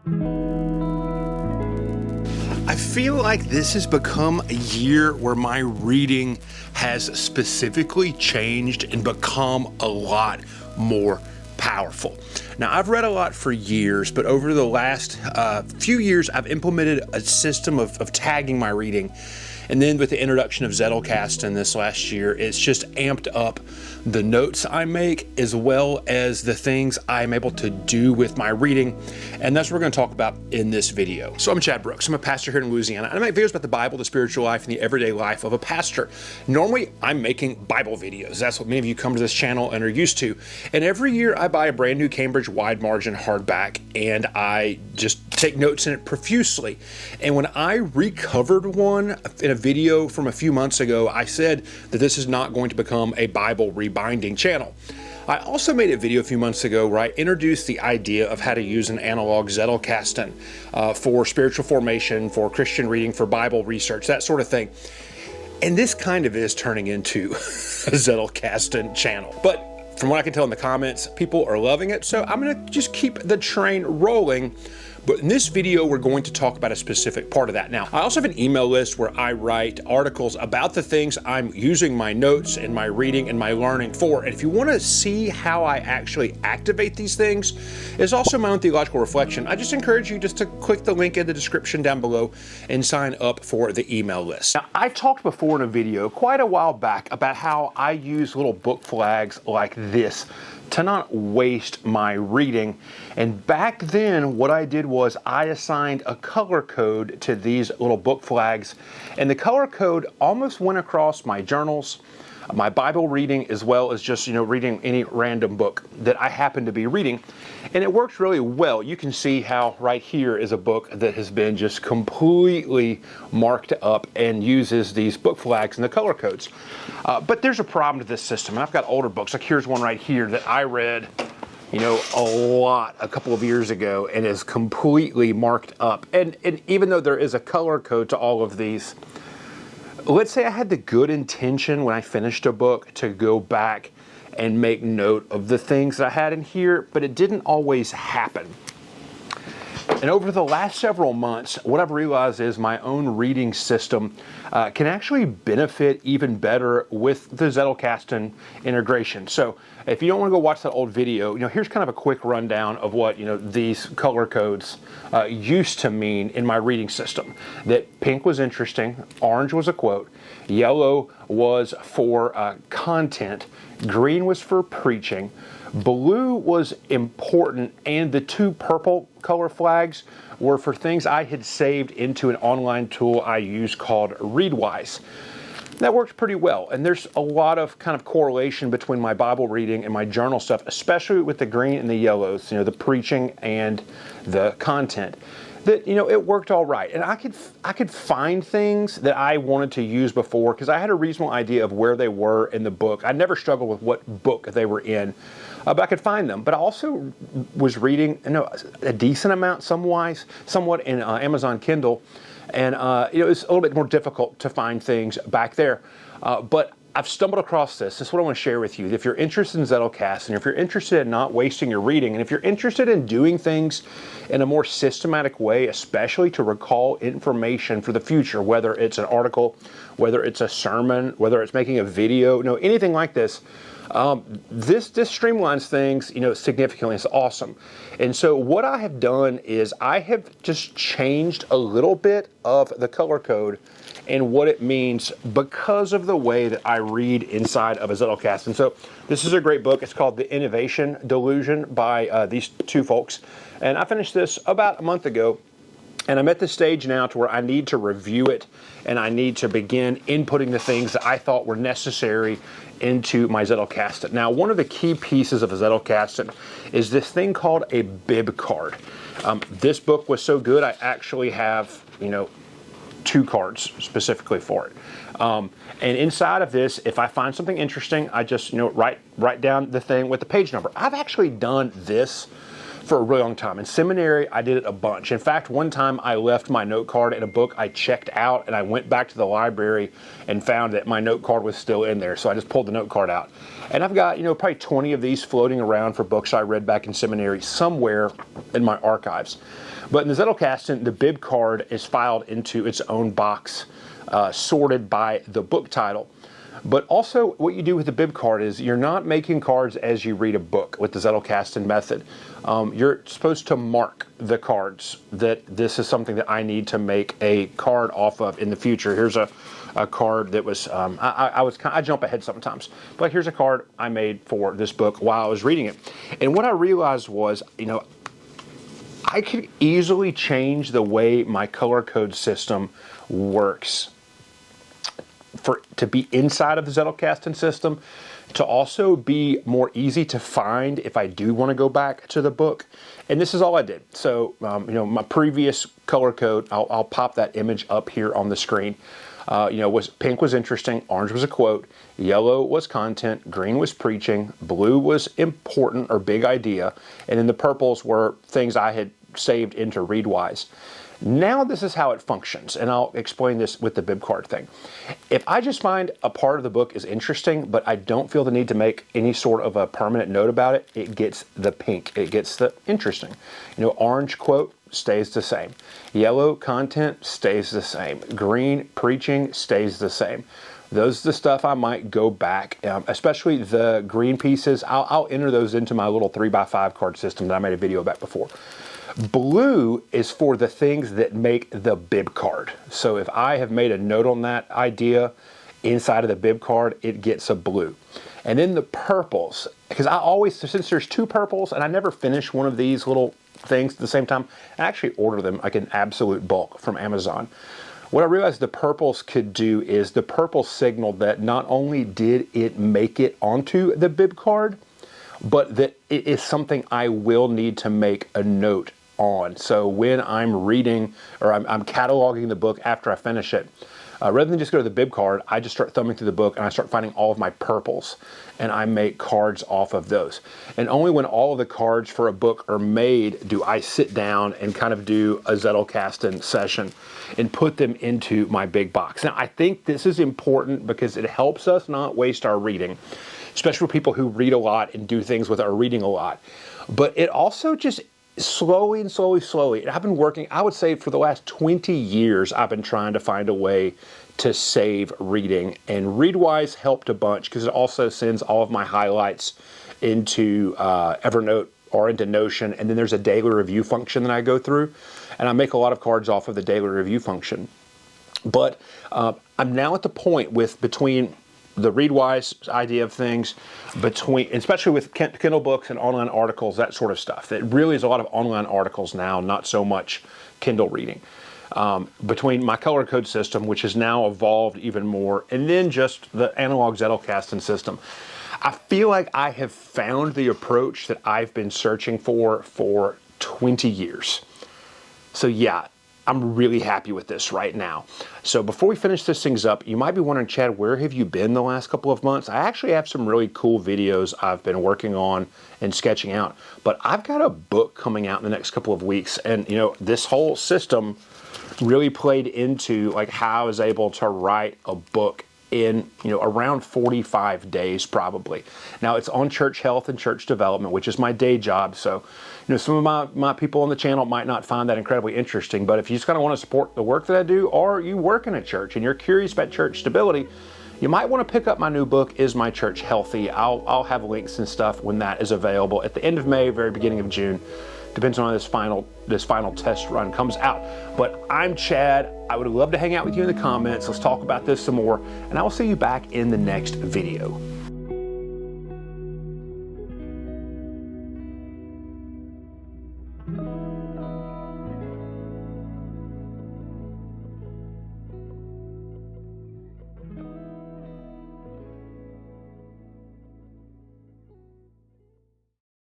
I feel like this has become a year where my reading has specifically changed and become a lot more powerful. Now, I've read a lot for years, but over the last few years, I've implemented a system of tagging my reading. And then with the introduction of Zettelkasten this last year, it's just amped up the notes I make as well as the things I'm able to do with my reading. And that's what we're going to talk about in this video. So I'm Chad Brooks. I'm a pastor here in Louisiana, and I make videos about the Bible, the spiritual life, and the everyday life of a pastor. Normally, I'm making Bible videos. That's what many of you come to this channel and are used to. And every year, I buy a brand new Cambridge wide margin hardback, and I just take notes in it profusely. And when I recovered one in a video from a few months ago, I said that this is not going to become a Bible rebinding channel. I also made a video a few months ago where I introduced the idea of how to use an analog Zettelkasten for spiritual formation, for Christian reading, for Bible research, that sort of thing. And this kind of is turning into a Zettelkasten channel. But from what I can tell in the comments, people are loving it, so I'm going to just keep the train rolling. But in this video, we're going to talk about a specific part of that. Now, I also have an email list where I write articles about the things I'm using my notes and my reading and my learning for. And if you want to see how I actually activate these things, it's also my own theological reflection. I just encourage you just to click the link in the description down below and sign up for the email list. Now, I talked before in a video quite a while back about how I use little book flags like this to not waste my reading. And back then, what I did was I assigned a color code to these little book flags, and the color code almost went across my journals, my Bible reading, as well as just, reading any random book that I happen to be reading. And it works really well. You can see how right here is a book that has been just completely marked up and uses these book flags and the color codes. But there's a problem to this system. And I've got older books. Like here's one right here that I read, a lot a couple of years ago and is completely marked up. And even though there is a color code to all of these, let's say I had the good intention when I finished a book to go back and make note of the things that I had in here, but it didn't always happen. And over the last several months, what I've realized is my own reading system can actually benefit even better with the Zettelkasten integration. So if you don't want to go watch that old video, here's kind of a quick rundown of what, these color codes used to mean in my reading system. That pink was interesting, orange was a quote, yellow was for content, green was for preaching, blue was important, and the two purple color flags were for things I had saved into an online tool I use called Readwise. That worked pretty well, and there's a lot of kind of correlation between my Bible reading and my journal stuff, especially with the green and the yellows, the preaching and the content. That it worked all right, and I could find things that I wanted to use before because I had a reasonable idea of where they were in the book. I never struggled with what book they were in, but I could find them. But I also was reading a decent amount, somewhat in Amazon Kindle, and it's a little bit more difficult to find things back there. But I've stumbled across this. This is what I want to share with you. If you're interested in Zettelkasten, if you're interested in not wasting your reading, and if you're interested in doing things in a more systematic way, especially to recall information for the future, whether it's an article, whether it's a sermon, whether it's making a video, anything like this, this streamlines things, significantly. It's awesome. And so what I have done is I have just changed a little bit of the color code and what it means because of the way that I read inside of a Zettelkasten. So this is a great book. It's called The Innovation Delusion by these two folks. And I finished this about a month ago. And I'm at the stage now to where I need to review it and I need to begin inputting the things that I thought were necessary into my Zettelkasten. Now, one of the key pieces of a Zettelkasten is this thing called a bib card. This book was so good, I actually have, 2 cards specifically for it. And inside of this, if I find something interesting, I just, write down the thing with the page number. I've actually done this for a really long time. In seminary, I did it a bunch. In fact, one time I left my note card in a book I checked out, and I went back to the library and found that my note card was still in there. So I just pulled the note card out. And I've got, probably 20 of these floating around for books I read back in seminary somewhere in my archives. But in the Zettelkasten, the bib card is filed into its own box, sorted by the book title. But also what you do with the bib card is you're not making cards as you read a book with the Zettelkasten method. You're supposed to mark the cards that this is something that I need to make a card off of in the future. Here's a card that was, I jump ahead sometimes, but here's a card I made for this book while I was reading it. And what I realized was, I could easily change the way my color code system works to be inside of the Zettelkasten system, to also be more easy to find if I do want to go back to the book. And this is all I did. So, my previous color code, I'll pop that image up here on the screen. Was pink was interesting, orange was a quote, yellow was content, green was preaching, blue was important or big idea, and then the purples were things I had saved into Readwise. Now this is how it functions, and I'll explain this with the bib card thing. If I just find a part of the book is interesting, but I don't feel the need to make any sort of a permanent note about it, it gets the pink, it gets the interesting. Orange quote stays the same. Yellow content stays the same. Green preaching stays the same. Those are the stuff I might go back, especially the green pieces. I'll enter those into my little 3x5 card system that I made a video about before. Blue is for the things that make the bib card. So if I have made a note on that idea inside of the bib card, it gets a blue. And then the purples, because I always, since there's two purples and I never finish one of these little things at the same time, I actually order them like in absolute bulk from Amazon. What I realized the purples could do is the purple signaled that not only did it make it onto the bib card, but that it is something I will need to make a note on. So when I'm reading or I'm cataloging the book after I finish it, rather than just go to the bib card, I just start thumbing through the book and I start finding all of my purples and I make cards off of those. And only when all of the cards for a book are made do I sit down and kind of do a Zettelkasten session and put them into my big box. Now, I think this is important because it helps us not waste our reading, especially for people who read a lot and do things with our reading a lot. But it also just slowly, and I've been working, I would say for the last 20 years, I've been trying to find a way to save reading. And Readwise helped a bunch because it also sends all of my highlights into Evernote or into Notion. And then there's a daily review function that I go through. And I make a lot of cards off of the daily review function. But I'm now at the point between the Readwise idea of things, especially with Kindle books and online articles, that sort of stuff. That really is a lot of online articles now, not so much Kindle reading. Between my color code system, which has now evolved even more, and then just the analog Zettelkasten system, I feel like I have found the approach that I've been searching for 20 years. So yeah, I'm really happy with this right now. So before we finish this things up, you might be wondering, Chad, where have you been the last couple of months? I actually have some really cool videos I've been working on and sketching out, but I've got a book coming out in the next couple of weeks. And this whole system really played into like how I was able to write a book in around 45 days probably. Now it's on church health and church development, which is my day job. So some of my people on the channel might not find that incredibly interesting, but if you just kind of want to support the work that I do, or you work in a church and you're curious about church stability, you might want to pick up my new book, Is My Church Healthy? I'll have links and stuff when that is available at the end of May, very beginning of June. Depends on how this final test run comes out. But I'm Chad. I would love to hang out with you in the comments. Let's talk about this some more, and I will see you back in the next video.